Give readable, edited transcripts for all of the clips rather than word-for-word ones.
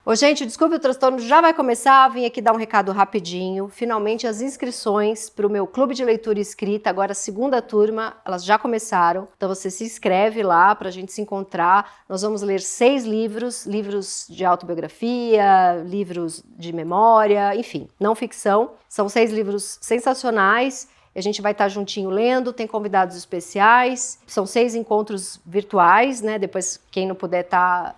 Ô, gente, Desculpe o Transtorno já vai começar. Vim aqui dar um recado rapidinho. Finalmente, as inscrições para o meu Clube de Leitura Escrita, agora a segunda turma, elas já começaram. Então, você se inscreve lá para a gente se encontrar. Nós vamos ler 6 livros, livros de autobiografia, livros de memória, enfim, não ficção. São 6 livros sensacionais. A gente vai estar juntinho lendo, tem convidados especiais, são 6 encontros virtuais, né? Depois, quem não puder estar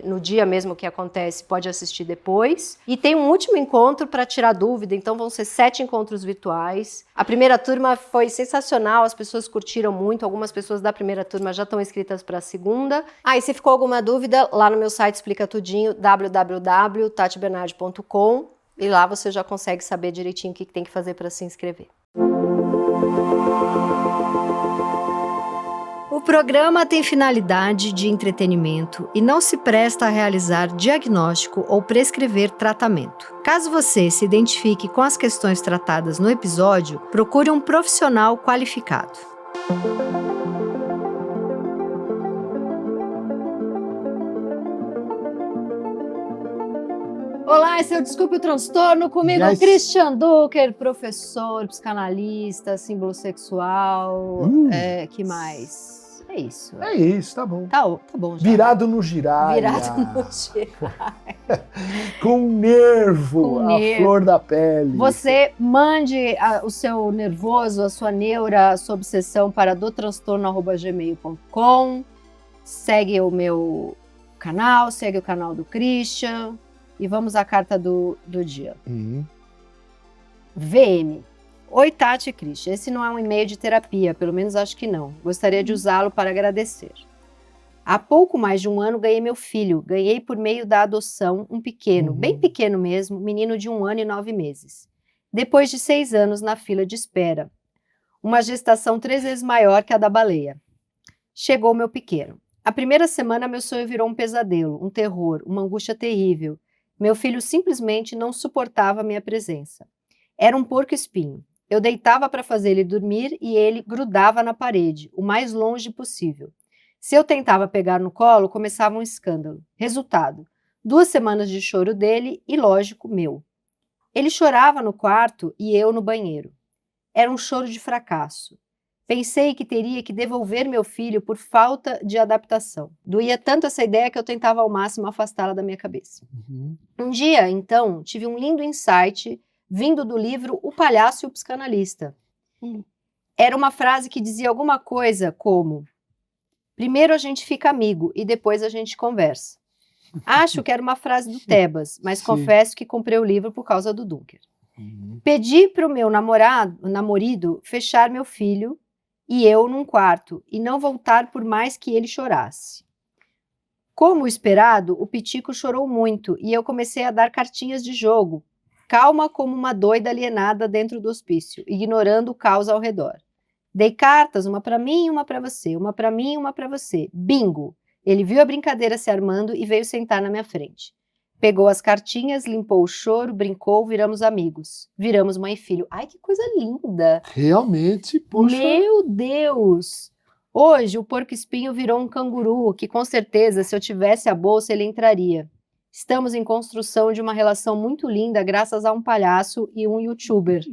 no dia mesmo que acontece, pode assistir depois. E tem um último encontro para tirar dúvida, então vão ser 7 encontros virtuais. A primeira turma foi sensacional, as pessoas curtiram muito, algumas pessoas da primeira turma já estão inscritas para a segunda. E se ficou alguma dúvida, lá no meu site explica tudinho, www.tatibernardi.com, e lá você já consegue saber direitinho o que tem que fazer para se inscrever. O programa tem finalidade de entretenimento e não se presta a realizar diagnóstico ou prescrever tratamento. Caso você se identifique com as questões tratadas no episódio, procure um profissional qualificado. Olá, esse é o Desculpe o Transtorno, comigo o Christian Ducker, professor, psicanalista, símbolo sexual, que mais? É isso. É isso, tá bom. Tá bom já. Virado no giraia. Virado no giraia. Com nervo, a flor da pele. Você mande o seu nervoso, a sua neura, a sua obsessão para dotranstorno@gmail.com. Segue o meu canal, segue o canal do Christian. E vamos à carta do dia. VM. Oi, Tati e Christian. Esse não é um e-mail de terapia, pelo menos acho que não. Gostaria de usá-lo para agradecer. Há pouco mais de um ano ganhei meu filho. Ganhei por meio da adoção um pequeno, bem pequeno mesmo, menino de 1 ano e 9 meses. Depois de 6 anos na fila de espera. Uma gestação 3 vezes maior que a da baleia. Chegou meu pequeno. A primeira semana meu sonho virou um pesadelo, um terror, uma angústia terrível. Meu filho simplesmente não suportava minha presença. Era um porco-espinho. Eu deitava para fazer ele dormir e ele grudava na parede, o mais longe possível. Se eu tentava pegar no colo, começava um escândalo. Resultado: 2 semanas de choro dele e, lógico, meu. Ele chorava no quarto e eu no banheiro. Era um choro de fracasso. Pensei que teria que devolver meu filho por falta de adaptação. Doía tanto essa ideia que eu tentava ao máximo afastá-la da minha cabeça. Um dia, então, tive um lindo insight vindo do livro O Palhaço e o Psicanalista. Era uma frase que dizia alguma coisa como: primeiro a gente fica amigo e depois a gente conversa. Acho que era uma frase do Tebas, mas confesso que comprei o livro por causa do Dunker. Pedi para o meu namorado fechar meu filho e eu num quarto, e não voltar por mais que ele chorasse. Como esperado, o Pitico chorou muito, e eu comecei a dar cartinhas de jogo, calma como uma doida alienada dentro do hospício, ignorando o caos ao redor. Dei cartas, uma para mim e uma para você, uma para mim e uma para você. Bingo! Ele viu a brincadeira se armando e veio sentar na minha frente. Pegou as cartinhas, limpou o choro, brincou, viramos amigos. Viramos mãe e filho. Ai, que coisa linda! Realmente, poxa... Meu Deus! Porco espinho virou um canguru, que com certeza, se eu tivesse a bolsa, ele entraria. Estamos em construção de uma relação muito linda graças a um palhaço e um youtuber.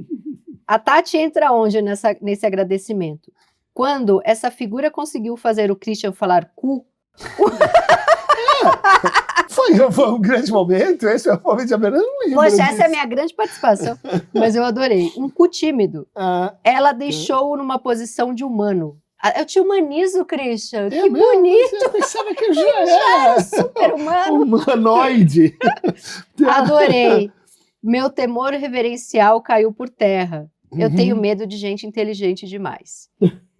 A Tati entra onde nesse agradecimento? Quando essa figura conseguiu fazer o Christian falar cu... Foi um grande momento, esse é o momento de abertura, eu não lembro Poxa, disso. essa é a minha grande participação, mas eu adorei. Um cu tímido. Ela deixou-o numa posição de humano. Eu te humanizo, Christian, que bonito. Eu pensava que eu já era super humano. Humanoide. Adorei. Meu temor reverencial caiu por terra. Eu tenho medo de gente inteligente demais.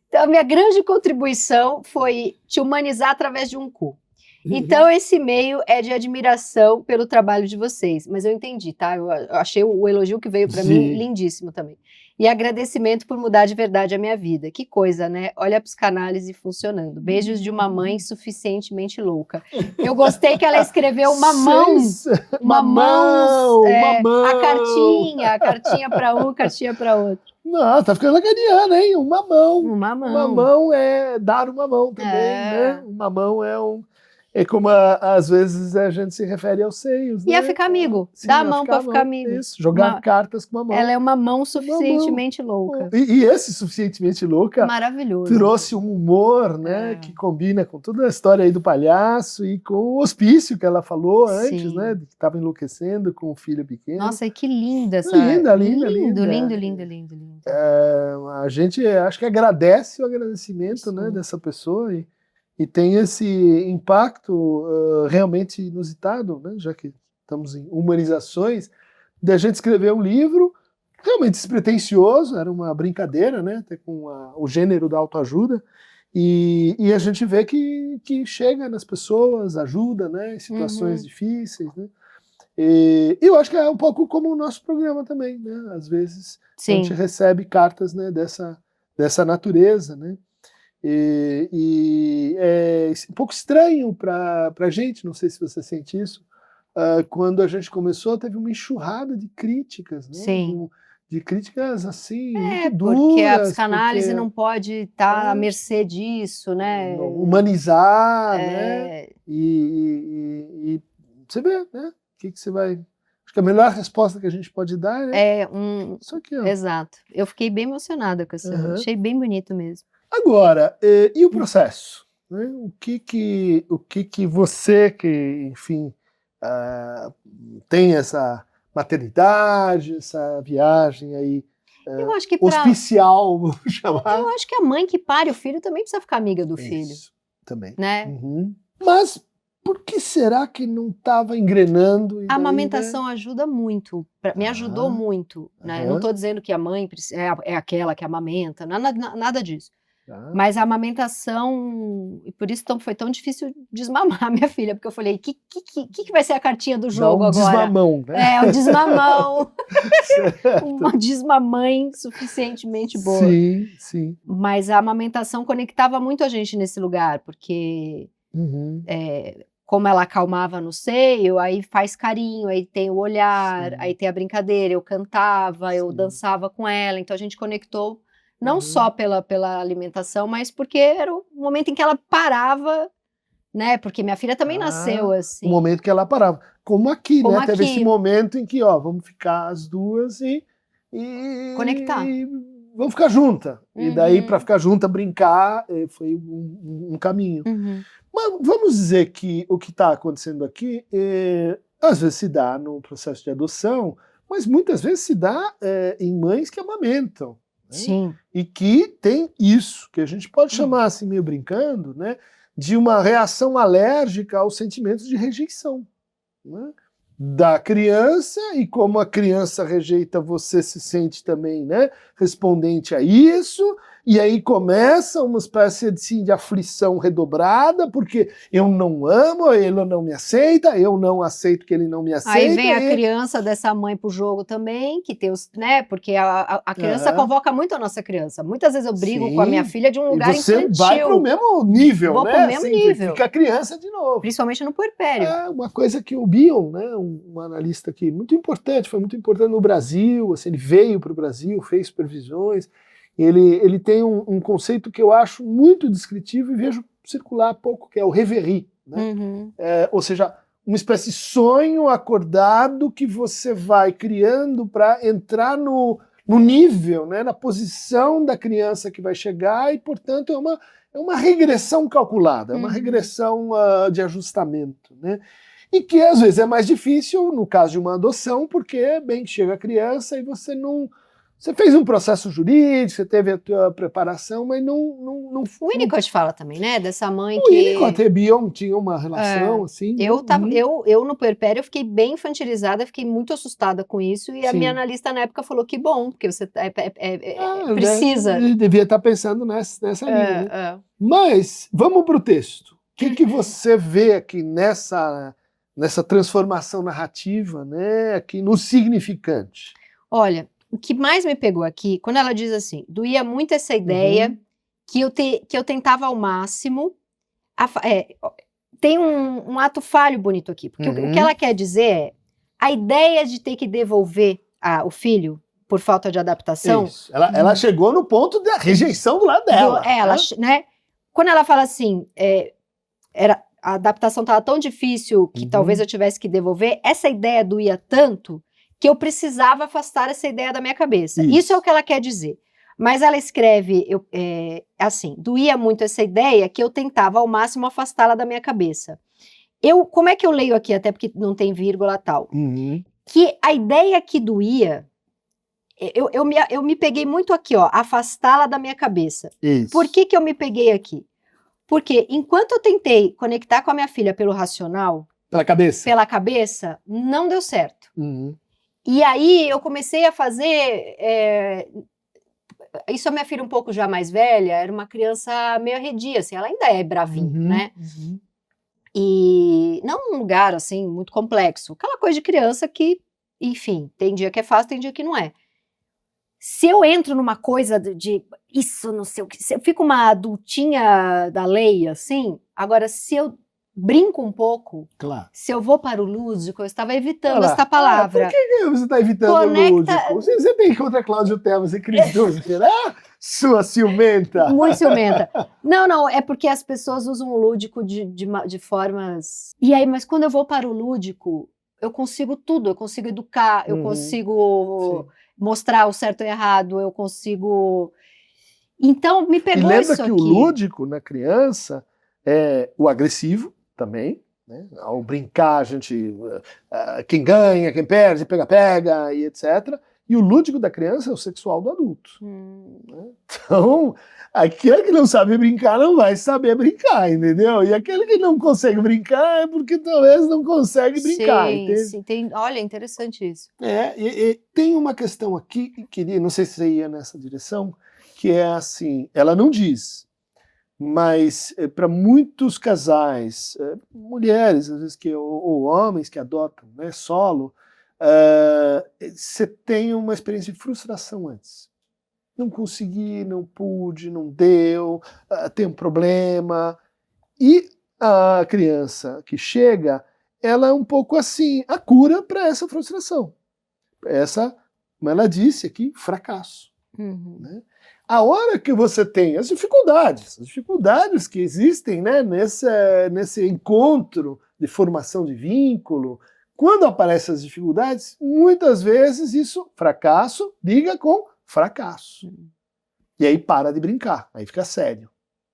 Então, a minha grande contribuição foi te humanizar através de um cu. Então, esse e-mail é de admiração pelo trabalho de vocês. Mas eu entendi, tá? Eu achei o elogio que veio para mim lindíssimo também. E agradecimento por mudar de verdade a minha vida. Que coisa, né? Olha a psicanálise funcionando. Beijos de uma mãe suficientemente louca. Eu gostei que ela escreveu uma mão. Uma mão. A cartinha para um, cartinha para outro. Não, tá ficando lacaniana, hein? Uma mão. Uma mão. Uma mão é dar uma mão também, né? Uma mão é um... É como às vezes a gente se refere aos seios, né? Ia ficar amigo. Sim, Dá a ia mão pra ficar amigo. Isso, jogar cartas com uma mão. Ela é uma mão suficientemente louca. E esse suficientemente louca maravilhoso. Trouxe um humor, né, que combina com toda a história aí do palhaço e com o hospício que ela falou antes, né, que estava enlouquecendo com o filho pequeno. Nossa, e que linda essa... Linda. Lindo. A gente acho que agradece o agradecimento, né, dessa pessoa e tem esse impacto realmente inusitado, né, já que estamos em humanizações, da gente escrever um livro realmente despretensioso, era uma brincadeira, né, até com o gênero da autoajuda, e a gente vê que chega nas pessoas, ajuda, né, em situações difíceis, né, e eu acho que é um pouco como o nosso programa também, né, às vezes a gente recebe cartas, né, dessa natureza, né, e é um pouco estranho para a gente, não sei se você sente isso, quando a gente começou, teve uma enxurrada de críticas, né? Sim. De críticas assim, muito duras. Porque a psicanálise não pode estar à mercê disso, né? Humanizar, né? E você vê, né? O que você vai... Acho que a melhor resposta que a gente pode dar isso aqui, ó. Exato. Eu fiquei bem emocionada com isso. Achei bem bonito mesmo. Agora, e o processo? Né? O que você, que, enfim, tem essa maternidade, essa viagem aí eu acho que hospicial, vamos chamar. Eu acho que a mãe que pare o filho também precisa ficar amiga do filho. Também. Né? Mas por que será que não estava engrenando? A amamentação ajuda muito, me ajudou muito. Né? Eu não estou dizendo que a mãe é aquela que amamenta, nada disso. Mas a amamentação, e por isso foi tão difícil desmamar minha filha, porque eu falei, o que vai ser a cartinha do jogo agora? Desmamão, né? Um desmamão. Uma desmamãe suficientemente boa. Sim. Mas a amamentação conectava muito a gente nesse lugar, porque como ela acalmava no seio, aí faz carinho, aí tem o olhar, aí tem a brincadeira, eu cantava, eu dançava com ela, então a gente conectou não só pela alimentação, mas porque era o momento em que ela parava, né? Porque minha filha também nasceu assim. O momento que ela parava. Como aqui, né? Teve esse momento em que, vamos ficar as duas e conectar. E vamos ficar junta. E daí, para ficar junta, brincar, foi um caminho. Mas vamos dizer que o que está acontecendo aqui, às vezes se dá no processo de adoção, mas muitas vezes se dá em mães que amamentam. Sim. E que tem isso, que a gente pode chamar assim, meio brincando, né, de uma reação alérgica aos sentimentos de rejeição, né, da criança, e como a criança rejeita, você se sente também, né, respondente a isso, e aí começa uma espécie assim, de aflição redobrada, porque eu não amo, ele não me aceita, eu não aceito que ele não me aceita. Aí vem a criança dessa mãe pro jogo também, que tem os, né, porque a criança convoca muito a nossa criança. Muitas vezes eu brigo com a minha filha de um lugar infantil. E você vai pro mesmo nível, Vou né? Pro mesmo nível. Fica a criança de novo. Principalmente no puerpério. Uma coisa que o Bion, né, um analista aqui muito importante, foi muito importante no Brasil, assim, ele veio para o Brasil, fez supervisões. Ele tem um conceito que eu acho muito descritivo e vejo circular pouco, que é o reverie, né? Ou seja, uma espécie de sonho acordado que você vai criando para entrar no nível, né, na posição da criança que vai chegar, e portanto é uma regressão calculada, é uma regressão de ajustamento, né? E que às vezes é mais difícil no caso de uma adoção, porque bem chega a criança e você não... Você fez um processo jurídico, você teve a tua preparação, mas não... O Winnicott fala também, né? Dessa mãe o que... O Winnicott e Bion tinham uma relação, assim... Eu no puerpério, eu fiquei bem infantilizada, fiquei muito assustada com isso, e a minha analista na época falou que bom, porque você precisa... Ele devia estar pensando nessa linha, né? Mas, vamos para o texto. O que você vê aqui nessa transformação narrativa, né? Aqui no significante? Olha... O que mais me pegou aqui, quando ela diz assim, doía muito essa ideia que eu tentava ao máximo, tem um ato falho bonito aqui, porque o que ela quer dizer é, a ideia de ter que devolver o filho por falta de adaptação... Isso. Ela chegou no ponto da rejeição do lado dela. Né? Quando ela fala assim, a adaptação estava tão difícil que talvez eu tivesse que devolver, essa ideia doía tanto que eu precisava afastar essa ideia da minha cabeça. Isso é o que ela quer dizer. Mas ela escreve assim, doía muito essa ideia que eu tentava ao máximo afastá-la da minha cabeça. Como é que eu leio aqui, até porque não tem vírgula tal, que a ideia que doía, eu me peguei muito aqui, ó, afastá-la da minha cabeça. Isso. Por que eu me peguei aqui? Porque enquanto eu tentei conectar com a minha filha pelo racional, pela cabeça, não deu certo. E aí eu comecei a fazer, isso a minha filha um pouco já mais velha, era uma criança meio arredia, assim, ela ainda é bravinha, né? E não num lugar, assim, muito complexo. Aquela coisa de criança que, enfim, tem dia que é fácil, tem dia que não é. Se eu entro numa coisa de isso, não sei o que, se eu fico uma adultinha da lei, assim, agora se eu brinco um pouco, se eu vou para o lúdico, eu estava evitando esta palavra. Por que você está evitando o lúdico? Você tem contra Cláudio Tevas e Cris Dutra, né? Sua ciumenta. Muito ciumenta. Não, é porque as pessoas usam o lúdico de formas... E aí, mas quando eu vou para o lúdico, eu consigo tudo, eu consigo educar, eu consigo mostrar o certo e o errado, eu consigo... Então, me pegou isso aqui. E lembra que o lúdico na criança é o agressivo também, né? Ao brincar, a gente... quem ganha, quem perde, pega, e etc. E o lúdico da criança é o sexual do adulto. Né? Então, aquele que não sabe brincar não vai saber brincar, entendeu? E aquele que não consegue brincar é porque talvez não consegue brincar. Sim, olha, interessante isso. E tem uma questão aqui, que não sei se você ia nessa direção, que é assim, ela não diz, mas para muitos casais, mulheres, às vezes, ou homens que adotam, né, solo, você tem uma experiência de frustração antes. Não consegui, não pude, não deu, tem um problema. E a criança que chega, ela é um pouco assim, a cura para essa frustração. Como ela disse aqui, fracasso. Né? A hora que você tem as dificuldades que existem, né, nesse encontro de formação de vínculo, quando aparecem as dificuldades, muitas vezes fracasso liga com fracasso. E aí para de brincar, aí fica sério.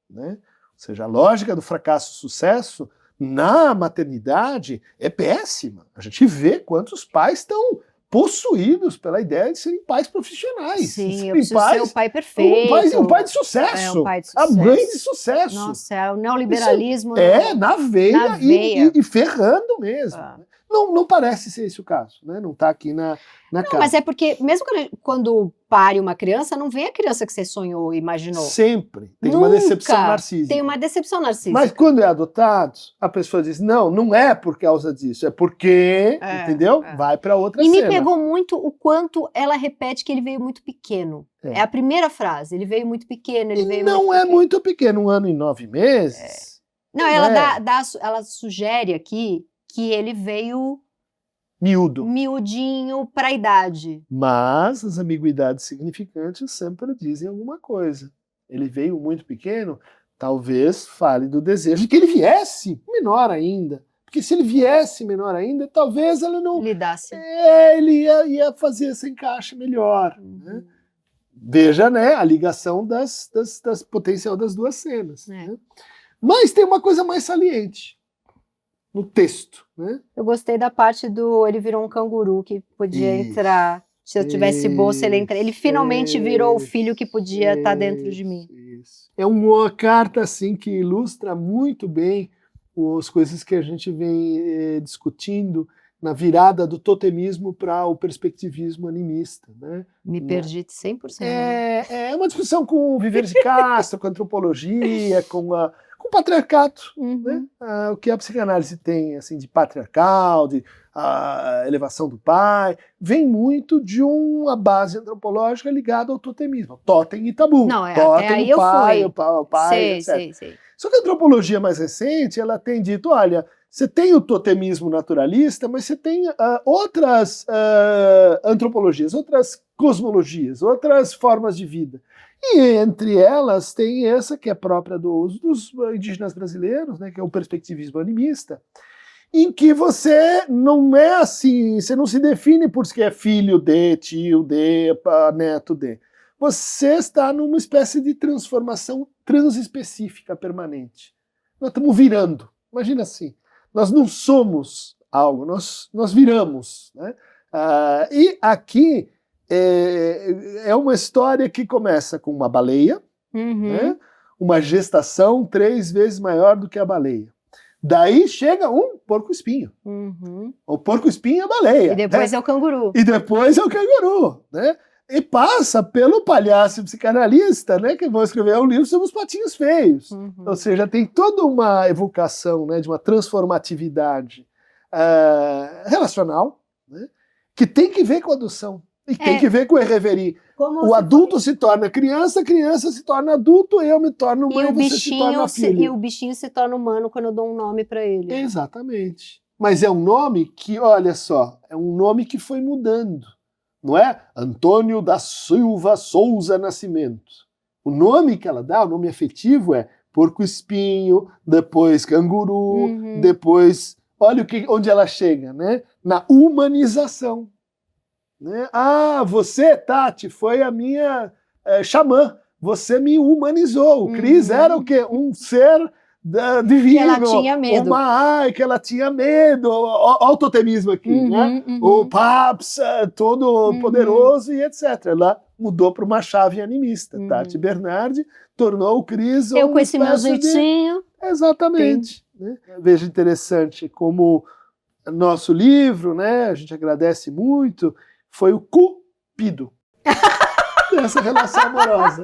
Né? Ou seja, a lógica do fracasso-sucesso na maternidade é péssima. A gente vê quantos pais estão possuídos pela ideia de serem pais profissionais. Sim, eu preciso ser o pai perfeito. Um pai de sucesso. Um pai de sucesso. A mãe de sucesso. Nossa, é o neoliberalismo. Na veia. E ferrando mesmo. Não parece ser esse o caso, né? Não está aqui na cara. Mas é porque, mesmo quando pare uma criança, não vem a criança que você sonhou e imaginou. Sempre tem uma decepção narcísica. Tem uma decepção narcísica. Mas quando é adotado, a pessoa diz, não é por causa disso, é porque, entendeu? Vai para outra cena. E me pegou muito o quanto ela repete que ele veio muito pequeno. É a primeira frase, ele veio muito pequeno, Não é muito pequeno, 1 ano e 9 meses. Não, ela sugere aqui que ele veio miudinho para a idade. Mas as ambiguidades significantes sempre dizem alguma coisa. Ele veio muito pequeno, talvez fale do desejo de que ele viesse menor ainda. Porque se ele viesse menor ainda, talvez ela não... lidasse. Ele ia fazer esse encaixe melhor. Né? Veja, né, a ligação das potencial das duas cenas. Né? Mas tem uma coisa mais saliente no texto, né? Eu gostei da parte ele virou um canguru que podia entrar. Se eu tivesse bolsa, ele entraria. Ele finalmente virou o filho que podia estar dentro de mim. É uma carta assim que ilustra muito bem as coisas que a gente vem discutindo na virada do totemismo para o perspectivismo animista, né? Me perdi 100%. É uma discussão com o Viver de Castro, com a antropologia, com o patriarcado, né? O que a psicanálise tem assim, de patriarcal, de elevação do pai, vem muito de uma base antropológica ligada ao totemismo, totem e tabu. Não, totem, aí eu fui. O pai, sei. Só que a antropologia mais recente, ela tem dito, olha, você tem o totemismo naturalista, mas você tem outras antropologias, outras cosmologias, outras formas de vida. E entre elas tem essa que é própria dos indígenas brasileiros, né, que é o perspectivismo animista, em que você não é assim, você não se define por que é filho de, tio de, neto de. Você está numa espécie de transformação transespecífica permanente. Nós estamos virando. Imagina assim, nós não somos algo, nós viramos. Né? E aqui é uma história que começa com uma baleia, né? Uma gestação 3 vezes maior do que a baleia. Daí chega um porco-espinho. O porco-espinho é a baleia. E depois né? é o canguru. E depois é o canguru. Né? E passa pelo palhaço psicanalista, né, que vão escrever um livro sobre os patinhos feios. Ou seja, tem toda uma evocação, né, de uma transformatividade relacional, né, que tem que ver com a adoção. E tem que ver com o irreverir. O adulto se torna criança, a criança se torna adulto, eu me torno mãe, você se torna filho. E o bichinho se torna humano quando eu dou um nome para ele. Exatamente. Mas é um nome que, olha só, é um nome que foi mudando. Não é? Antônio da Silva Souza Nascimento. O nome que ela dá, o nome afetivo é porco-espinho, depois canguru, depois... Olha onde ela chega, né? Na humanização. Né? Ah, você, Tati, foi a minha xamã. Você me humanizou. O Cris era o quê? Um ser divino. Que ela tinha medo. Que ela tinha medo. Olha o totemismo aqui, né? O Paps, todo poderoso e etc. Ela mudou para uma chave animista. Tati Bernardi tornou o Cris eu com esse meu jeitinho. Exatamente. Né? Veja interessante como nosso livro, né? A gente agradece muito, foi o Cupido dessa relação amorosa.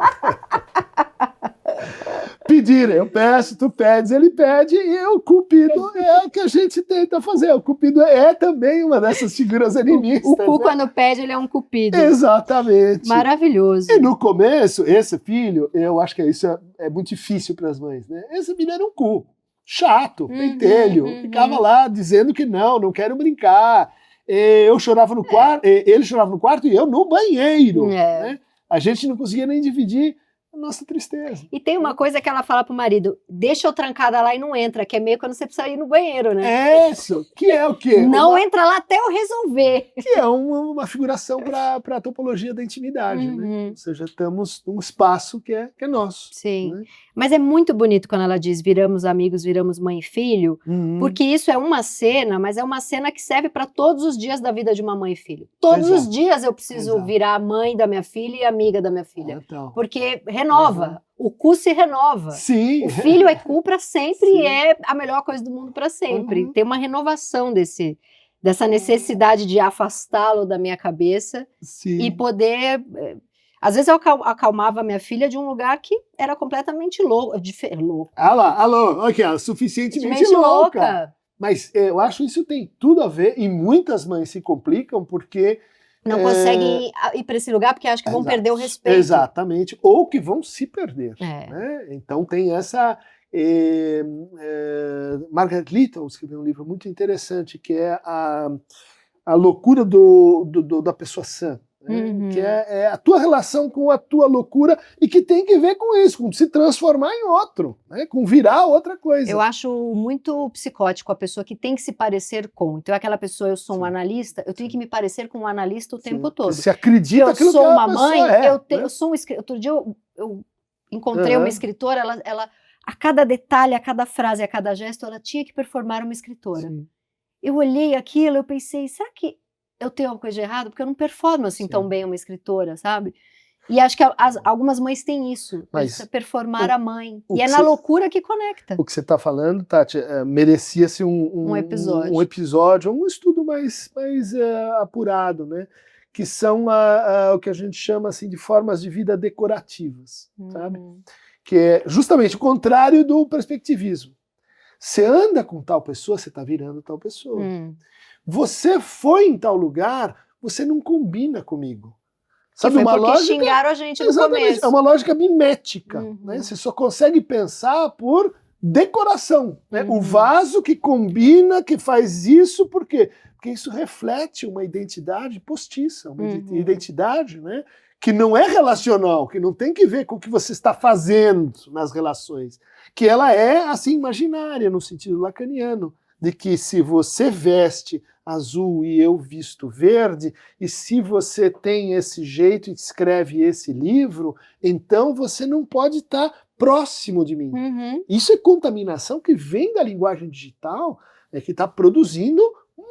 Pedir, eu peço, tu pedes, ele pede, e o Cupido é o que a gente tenta fazer. O Cupido é também uma dessas figuras animistas. O cu, né? Quando pede, ele é um cupido. Exatamente. Maravilhoso. E no começo, esse filho, eu acho que isso é muito difícil para as mães, né? Esse filho era um cu. Chato, pentelho, ficava lá dizendo que não quero brincar. Eu chorava no quarto, ele chorava no quarto e eu no banheiro. Né? A gente não conseguia nem dividir a nossa tristeza. E tem uma coisa que ela fala pro marido: deixa eu trancada lá e não entra, que é meio quando você precisa ir no banheiro, né? Isso, que é o quê? Não entra lá até eu resolver. Que é uma figuração para a topologia da intimidade, né? Ou seja, estamos num espaço que é nosso. Sim, né? Mas é muito bonito quando ela diz viramos amigos, viramos mãe e filho, porque isso é uma cena, mas é uma cena que serve para todos os dias da vida de uma mãe e filho. Todos os dias eu preciso virar mãe da minha filha e amiga da minha filha, porque renova. O cu se renova. Sim. O filho é cu para sempre e é a melhor coisa do mundo para sempre. Tem uma renovação dessa necessidade de afastá-lo da minha cabeça e poder... Às vezes eu acalmava minha filha de um lugar que era completamente louco. Alô, aqui, suficientemente louca. Mas eu acho que isso tem tudo a ver, e muitas mães se complicam porque... Não conseguem ir para esse lugar porque acham que vão perder o respeito. Exatamente, ou que vão se perder. Né? Então tem essa... Margaret Little escreveu um livro muito interessante que é a loucura da pessoa sã. Né? Que é a tua relação com a tua loucura e que tem que ver com isso, com se transformar em outro, né? Com virar outra coisa. Eu acho muito psicótico a pessoa que tem que se parecer com. Então aquela pessoa, eu sou um analista, eu tenho que me parecer com um analista o tempo todo. Você acredita que eu sou uma mãe, eu sou um escritor. Outro dia eu encontrei uma escritora, ela a cada detalhe, a cada frase, a cada gesto, ela tinha que performar uma escritora. Sim. Eu olhei aquilo, eu pensei, será que eu tenho alguma coisa de errado? Porque eu não performo assim tão bem uma escritora, sabe? E acho que algumas mães têm isso, performar a mãe. E é na loucura que conecta. O que você está falando, Tati, merecia-se um episódio, um estudo mais apurado, né? Que são o que a gente chama assim, de formas de vida decorativas, sabe? Que é justamente o contrário do perspectivismo. Você anda com tal pessoa, você está virando tal pessoa. Você foi em tal lugar, você não combina comigo. Sabe, uma lógica, xingaram a gente no começo. É uma lógica mimética. Né? Você só consegue pensar por decoração. Né? O vaso que combina, que faz isso, por quê? Porque isso reflete uma identidade postiça, uma identidade, né, que não é relacional, que não tem que ver com o que você está fazendo nas relações, que ela é assim imaginária no sentido lacaniano, de que se você veste azul e eu visto verde, e se você tem esse jeito e escreve esse livro, então você não pode estar próximo de mim. Uhum. Isso é contaminação que vem da linguagem digital, que está produzindo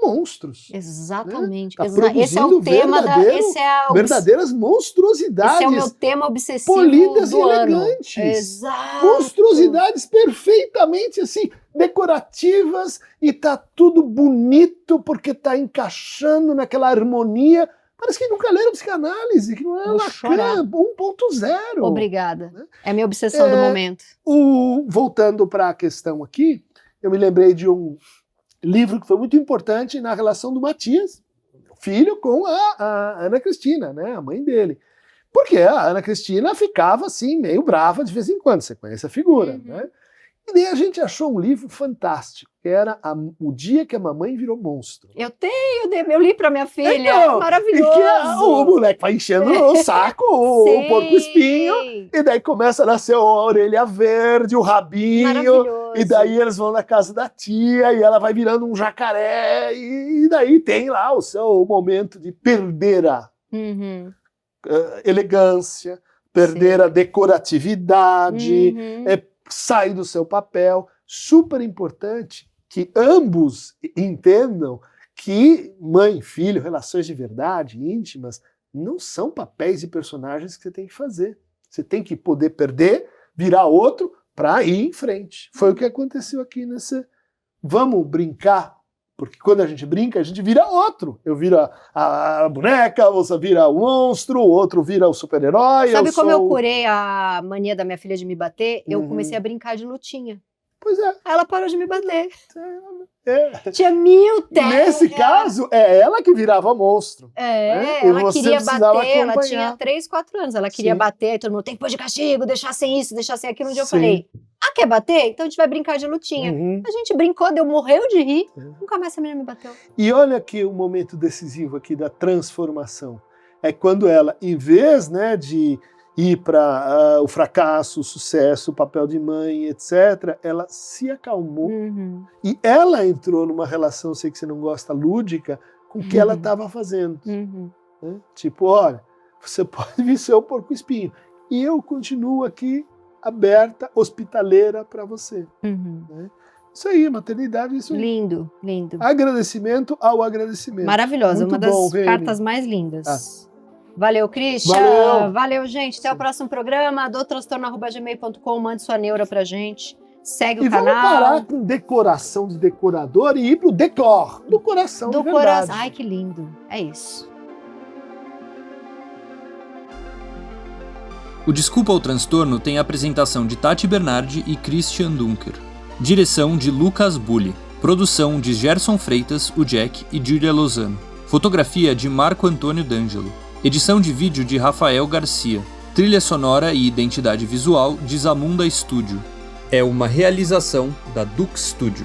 monstros. Exatamente. Tá Esse é o tema verdadeiras monstruosidades. Esse é o meu tema obsessivo polidas do e ano. elegantes. Exato. Monstruosidades perfeitamente assim, decorativas, e tá tudo bonito porque tá encaixando naquela harmonia. Parece que nunca leram psicanálise, que não é Lacan 1.0. Obrigada. Né? É a minha obsessão do momento. Voltando para a questão aqui, eu me lembrei de um livro que foi muito importante na relação do Matias, filho, com a Ana Cristina, né, a mãe dele. Porque a Ana Cristina ficava assim, meio brava de vez em quando, você conhece a figura, né? E daí a gente achou um livro fantástico, que era O Dia que a Mamãe Virou Monstro. Eu li pra minha filha, então, maravilhoso. E que o moleque vai enchendo o saco, o porco-espinho, e daí começa a nascer a orelha verde, o rabinho, e daí eles vão na casa da tia, e ela vai virando um jacaré, e daí tem lá o seu momento de perder a elegância, perder a decoratividade, sai do seu papel. Super importante que ambos entendam que mãe e filho, relações de verdade, íntimas, não são papéis e personagens que você tem que fazer. Você tem que poder perder, virar outro para ir em frente. Foi o que aconteceu aqui nesse... Vamos brincar, porque quando a gente brinca, a gente vira outro. Eu viro a boneca, você vira o monstro, o outro vira o super-herói. Sabe como eu curei a mania da minha filha de me bater? Eu comecei a brincar de lutinha. Pois é. Aí ela parou de me bater. Tinha 1000 técnicas. Nesse caso, é ela que virava monstro. Ela queria bater, ela tinha 3, 4 anos. Ela queria bater, todo mundo tem que pôr de castigo, deixar sem isso, deixar sem aquilo. Um dia eu falei, quer bater? Então a gente vai brincar de lutinha. A gente brincou, morreu de rir, nunca mais essa menina me bateu. E olha aqui o momento decisivo aqui da transformação. É quando ela, em vez, né, de ir para o fracasso, o sucesso, o papel de mãe, etc., ela se acalmou e ela entrou numa relação, sei que você não gosta, lúdica, com o que ela estava fazendo. Né? Tipo, olha, você pode vir ser o porco-espinho e eu continuo aqui aberta, hospitaleira para você. Né? Isso aí, maternidade, isso aí. Lindo, lindo. Agradecimento ao agradecimento. Maravilhosa, uma das cartas mais lindas. Valeu, Christian. Valeu, gente. Até o próximo programa. doutranstorno@gmail.com. Mande sua neura pra gente. Segue o canal. E vamos parar com decoração de decorador e ir pro decor. Do coração, de verdade. Ai, que lindo. É isso. O Desculpa ao Transtorno tem a apresentação de Tati Bernardi e Christian Dunker. Direção de Lucas Bulli. Produção de Gerson Freitas, o Jack e Julia Lozano. Fotografia de Marco Antônio D'Angelo. Edição de vídeo de Rafael Garcia. Trilha sonora e identidade visual de Zamunda Studio. É uma realização da Dux Studio.